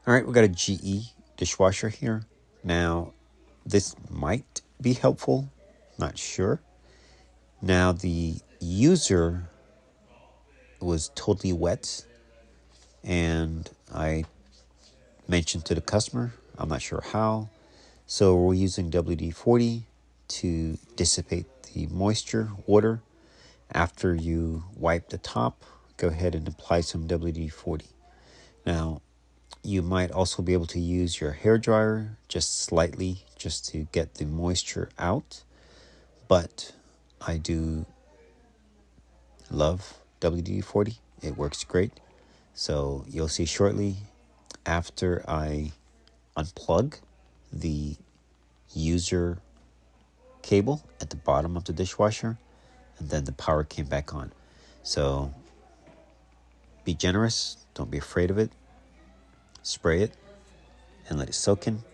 All right, we got a GE dishwasher here. Now, this might be helpful, not sure. Now, the user was totally wet, and I mentioned to the customer, I'm not sure how. So we're using WD40 to dissipate the moisture, water. After you wipe the top, go ahead and apply some WD-40. Now, you might also be able to use your hair dryer just slightly just to get the moisture out. But I do love WD-40. It works great. So you'll see shortly after I unplug the user cable at the bottom of the dishwasher, and then the power came back on. So be generous, don't be afraid of it. Spray it and let it soak in,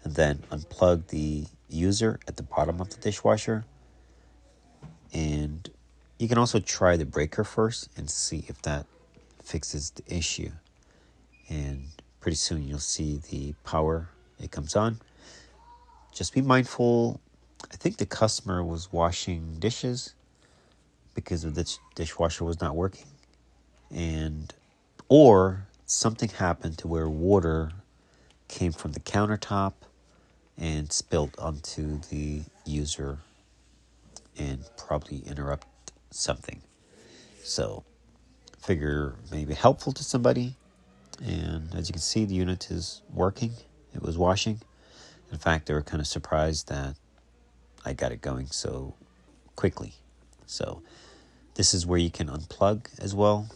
and then unplug the user at the bottom of the dishwasher. And you can also try the breaker first and see if that fixes the issue. And pretty soon you'll see the power, it comes on. Just be mindful. I think the customer was washing dishes because the dishwasher was not working, or something happened to where water came from the countertop and spilled onto the user and probably interrupt something. So figure maybe helpful to somebody. And as you can see, the unit is working. It was washing. In fact, they were kind of surprised that I got it going so quickly. So this is where you can unplug as well,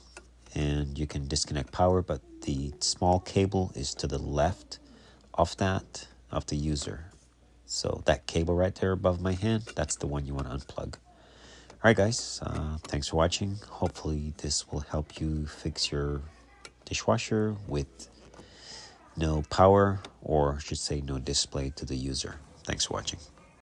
and you can disconnect power, but the small cable is to the left of the user. So that cable right there above my hand, that's the one you want to unplug. All right, guys, thanks for watching. Hopefully this will help you fix your dishwasher with no power, or I should say no display to the user. Thanks for watching.